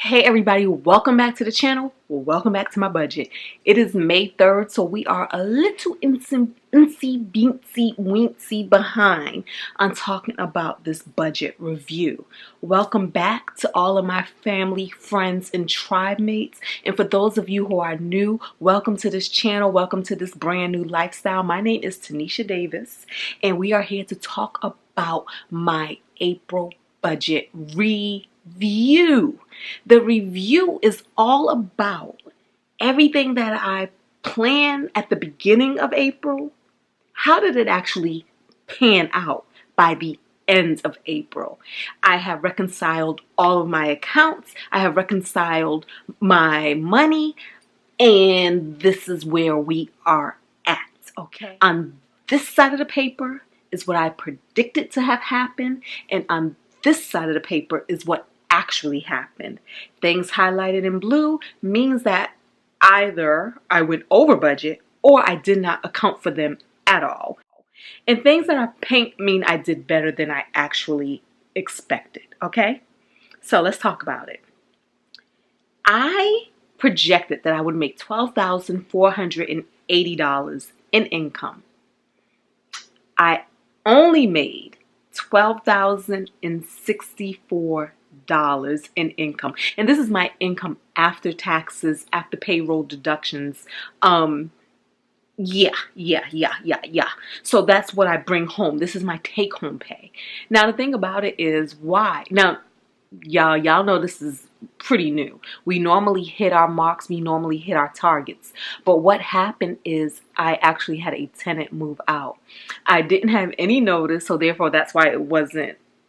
Hey everybody, welcome back to the channel. Well, welcome back to my budget. It is May 3rd, so we are a little incy beansy weensy behind on talking about this budget review. Welcome back to all of my family, friends, and tribe mates. And for those of you who are new, welcome to this channel. Welcome to this brand new lifestyle. My name is Tinesha Davis, and we are here to talk about my April budget review. The review is all about everything that I planned at the beginning of April. How did it actually pan out by the end of April? I have reconciled all of my accounts. I have reconciled my money, and this is where we are at, okay? On this side of the paper is what I predicted to have happened, and on this side of the paper is what actually happened. Things highlighted in blue means that either I went over budget or I did not account for them at all. And things that are pink mean I did better than I actually expected, okay? So let's talk about it. I projected that I would make $12,480 in income. I only made $12,064 in income, and this is my income after taxes, after payroll deductions. Yeah. So that's what I bring home. This is my take-home pay. Now the thing about it is, why? Now y'all know this is pretty new. We normally hit our marks, we normally hit our targets. But what happened is I actually had a tenant move out. I didn't have any notice, so therefore that's why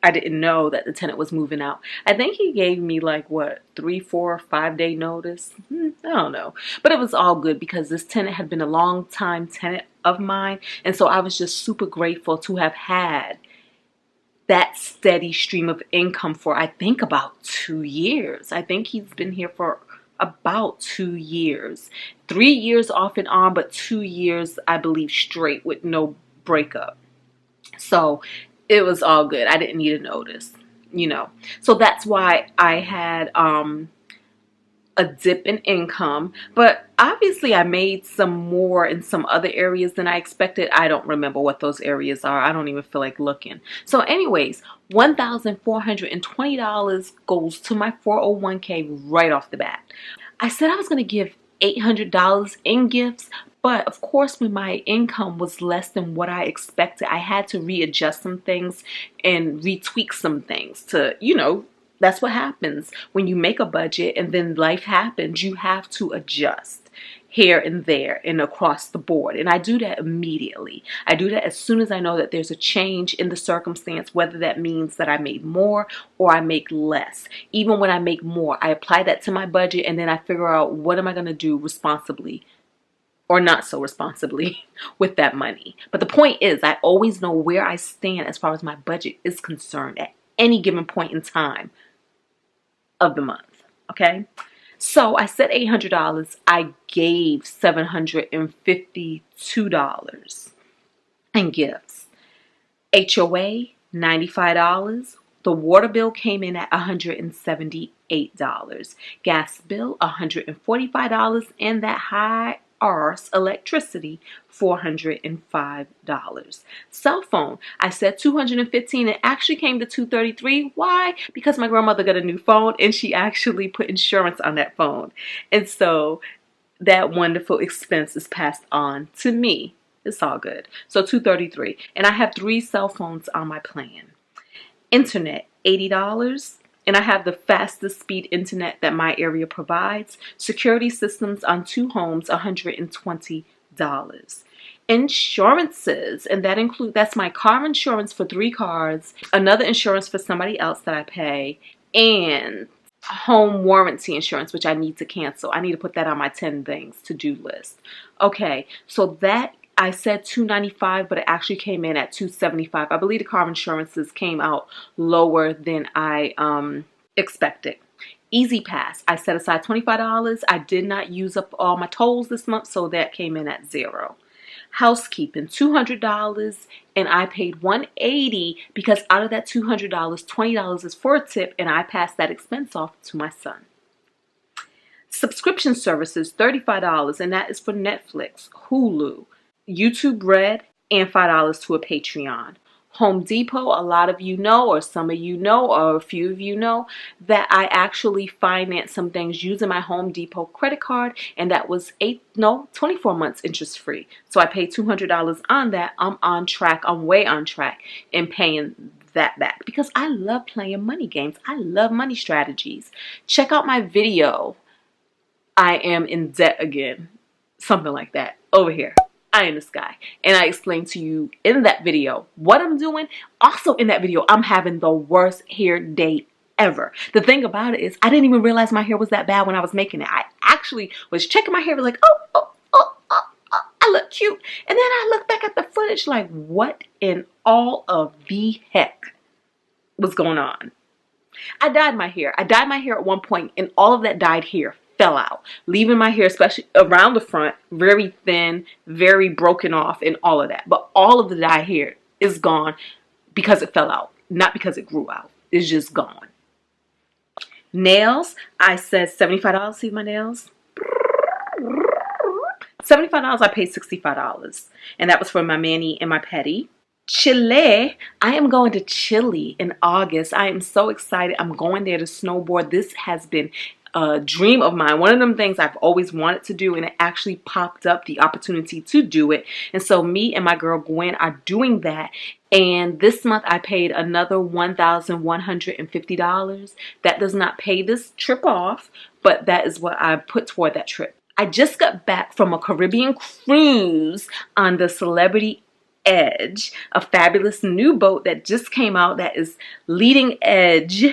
I didn't know that the tenant was moving out. I think he gave me like, 3, 4, 5 day notice? I don't know. But it was all good because this tenant had been a long time tenant of mine. And so I was just super grateful to have had that steady stream of income for, I think, about 2 years. I think he's been here for about 2 years. 3 years off and on, but 2 years, I believe, straight with no breakup. So it was all good. I didn't need a notice, So that's why I had a dip in income. But obviously I made some more in some other areas than I expected. I don't remember what those areas are. I don't even feel like looking. So anyways, $1,420 goes to my 401k right off the bat. I said I was going to give $800 in gifts. But of course, when my income was less than what I expected, I had to readjust some things and retweak some things to, that's what happens when you make a budget and then life happens. You have to adjust here and there and across the board. And I do that immediately. I do that as soon as I know that there's a change in the circumstance, whether that means that I made more or I make less. Even when I make more, I apply that to my budget and then I figure out what am I going to do responsibly or not so responsibly with that money. But the point is, I always know where I stand as far as my budget is concerned at any given point in time of the month, okay? So I said $800. I gave $752 in gifts. HOA, $95. The water bill came in at $178. Gas bill, $145. And that high ours electricity, $405. Cell phone, I said $215. It actually came to $233. Why? Because my grandmother got a new phone and she actually put insurance on that phone. And so that wonderful expense is passed on to me. It's all good. So $233. And I have 3 cell phones on my plan. Internet, $80. And I have the fastest speed internet that my area provides. Security systems on 2 homes, $120. Insurances, and that's my car insurance for 3 cars, another insurance for somebody else that I pay, and home warranty insurance, which I need to cancel. I need to put that on my 10 things to do list. Okay, so that I said $295, but it actually came in at $275. I believe the car insurances came out lower than I expected. Easy Pass, I set aside $25. I did not use up all my tolls this month, so that came in at $0. Housekeeping, $200, and I paid $180 because out of that $200, $20 is for a tip, and I passed that expense off to my son. Subscription services, $35, and that is for Netflix, Hulu, YouTube Red, and $5 to a Patreon. Home Depot, a lot of you know, or some of you know, or a few of you know, that I actually financed some things using my Home Depot credit card, and that was 24 months interest free. So I paid $200 on that. I'm on track. I'm way on track in paying that back because I love playing money games. I love money strategies. Check out my video, I am in debt again. Something like that. Over here. Eye in the sky. And I explained to you in that video what I'm doing. Also in that video, I'm having the worst hair day ever. The thing about it is I didn't even realize my hair was that bad when I was making it. I actually was checking my hair like, oh, I look cute. And then I look back at the footage like, what in all of the heck was going on? I dyed my hair. I dyed my hair at one point, and all of that dyed hair fell out, leaving my hair, especially around the front, very thin, very broken off, and all of that. But all of the dyed hair is gone because it fell out, not because it grew out. It's just gone. Nails, I said $75. See my nails? $75, I paid $65. And that was for my mani and my pedi. Chile, I am going to Chile in August. I am so excited. I'm going there to snowboard. This has been a dream of mine. One of them things I've always wanted to do, and it actually popped up the opportunity to do it. And so me and my girl Gwen are doing that. And this month I paid another $1,150. That does not pay this trip off, but that is what I put toward that trip. I just got back from a Caribbean cruise on the Celebrity Edge, a fabulous new boat that just came out that is leading edge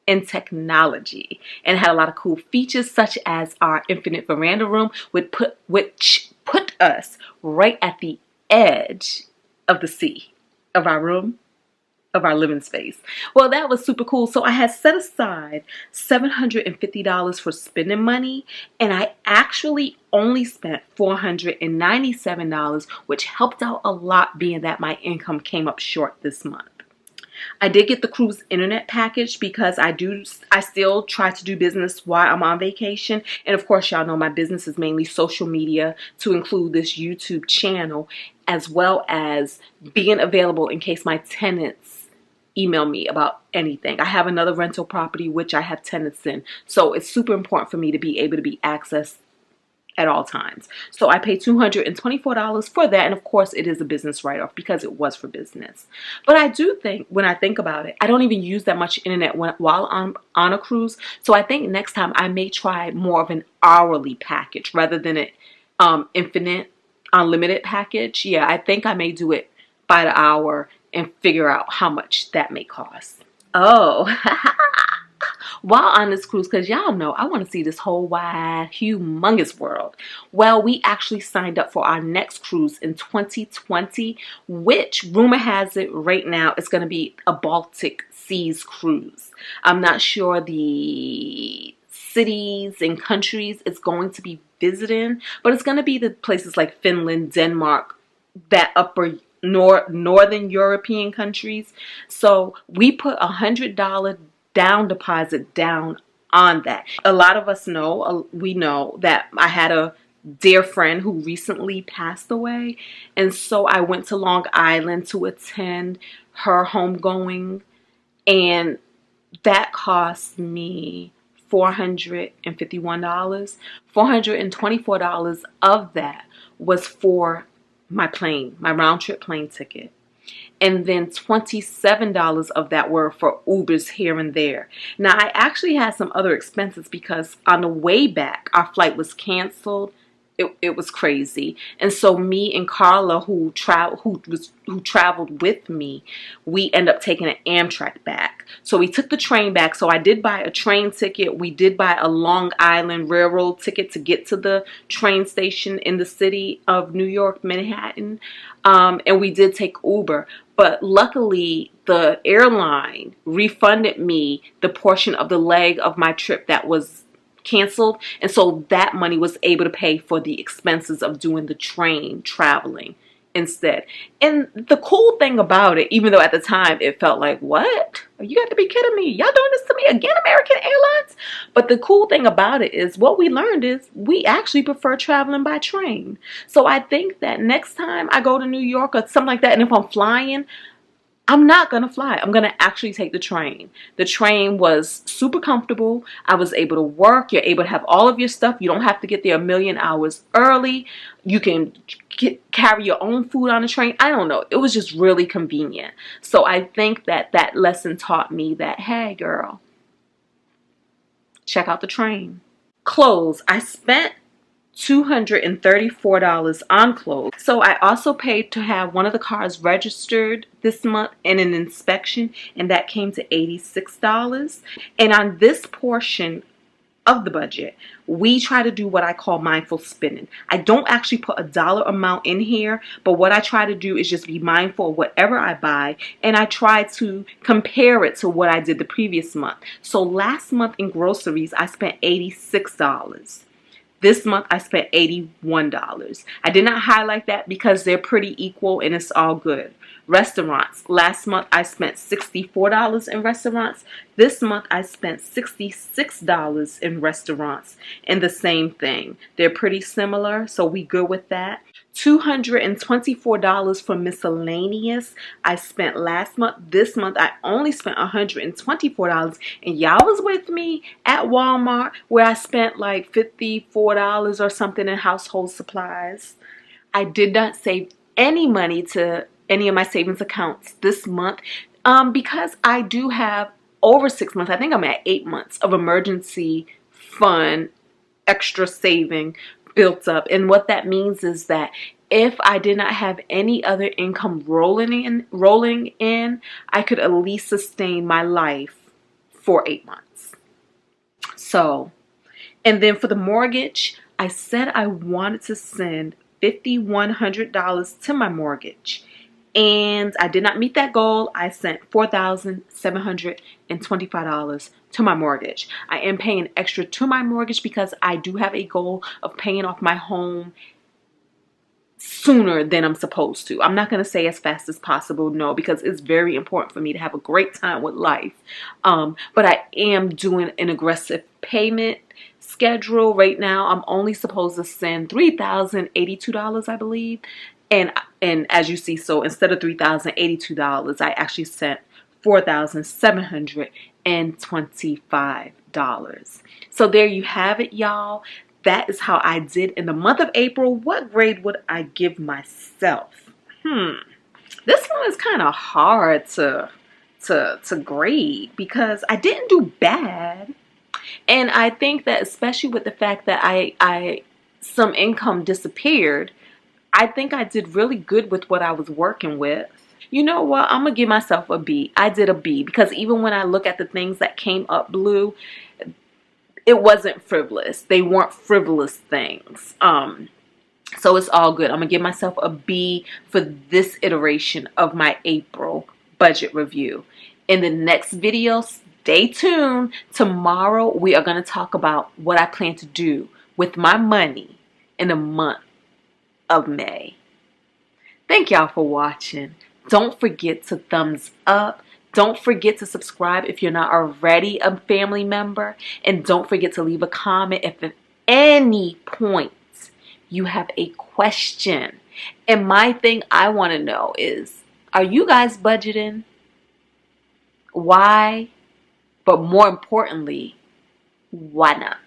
in technology and had a lot of cool features, such as our infinite veranda room, which put us right at the edge of the sea of our room, of our living space. Well, that was super cool. So I had set aside $750 for spending money, and I actually only spent $497, which helped out a lot, being that my income came up short this month. I did get the cruise internet package because I still try to do business while I'm on vacation. And of course, y'all know my business is mainly social media, to include this YouTube channel, as well as being available in case my tenants email me about anything. I have another rental property which I have tenants in. So it's super important for me to be able to be accessed at all times. So I paid $224 for that, and of course it is a business write-off because it was for business. But I do think, when I think about it, I don't even use that much internet while I'm on a cruise. So I think next time I may try more of an hourly package rather than an infinite, unlimited package. Yeah, I think I may do it by the hour and figure out how much that may cost. Oh, while on this cruise, because y'all know I want to see this whole wide, humongous world. Well, we actually signed up for our next cruise in 2020, which rumor has it right now it's going to be a Baltic Seas cruise. I'm not sure the cities and countries it's going to be visiting, but it's going to be the places like Finland, Denmark, that upper northern European countries. So we put $100 down deposit down on that. A lot of us know, we know that I had a dear friend who recently passed away, and so I went to Long Island to attend her homegoing, and that cost me $451. $424 of that was for my round trip plane ticket. And then $27 of that were for Ubers here and there. Now, I actually had some other expenses because on the way back, our flight was canceled. It was crazy. And so me and Carla, who traveled with me, we ended up taking an Amtrak back. So we took the train back. So I did buy a train ticket. We did buy a Long Island Railroad ticket to get to the train station in the city of New York, Manhattan. And we did take Uber. But luckily, the airline refunded me the portion of the leg of my trip that was canceled, and so that money was able to pay for the expenses of doing the train traveling instead. And the cool thing about it, even though at the time it felt like, what? You got to be kidding me. Y'all doing this to me again, American Airlines? But the cool thing about it is what we learned is we actually prefer traveling by train. So I think that next time I go to New York or something like that, and if I'm flying, I'm not going to fly. I'm going to actually take the train. The train was super comfortable. I was able to work. You're able to have all of your stuff. You don't have to get there a million hours early. You can carry your own food on the train. I don't know. It was just really convenient. So I think that that lesson taught me that, hey, girl, check out the train. Clothes. I spent $234 on clothes. So I also paid to have one of the cars registered this month and an inspection, and that came to $86. And on this portion of the budget, we try to do what I call mindful spending. I don't actually put a dollar amount in here, but what I try to do is just be mindful of whatever I buy, and I try to compare it to what I did the previous month. So last month in groceries, I spent $86. This month, I spent $81. I did not highlight that because they're pretty equal and it's all good. Restaurants. Last month, I spent $64 in restaurants. This month, I spent $66 in restaurants. And the same thing. They're pretty similar, so we good with that. $224 for miscellaneous I spent last month. This month I only spent $124, and y'all was with me at Walmart where I spent like $54 or something in household supplies. I did not save any money to any of my savings accounts this month because I do have over 6 months, I think I'm at 8 months of emergency fund extra saving built up. And what that means is that if I did not have any other income rolling in, I could at least sustain my life for 8 months. So, and then for the mortgage, I said I wanted to send $5,100 to my mortgage. And I did not meet that goal. I sent $4,725 to my mortgage. I am paying extra to my mortgage because I do have a goal of paying off my home sooner than I'm supposed to. I'm not going to say as fast as possible, no, because it's very important for me to have a great time with life. But I am doing an aggressive payment schedule right now. I'm only supposed to send $3,082, I believe. And as you see, so instead of $3,082, I actually sent $4,725. So there you have it, y'all. That is how I did in the month of April. What grade would I give myself? This one is kind of hard to grade because I didn't do bad. And I think that especially with the fact that I some income disappeared, I think I did really good with what I was working with. You know what? I'm going to give myself a B. I did a B because even when I look at the things that came up blue, it wasn't frivolous. They weren't frivolous things. So it's all good. I'm going to give myself a B for this iteration of my April budget review. In the next video, stay tuned. Tomorrow, we are going to talk about what I plan to do with my money in the month of May. Thank y'all for watching. Don't forget to thumbs up. Don't forget to subscribe if you're not already a family member. And don't forget to leave a comment if at any point you have a question. And my thing I want to know is, are you guys budgeting? Why? But more importantly, why not?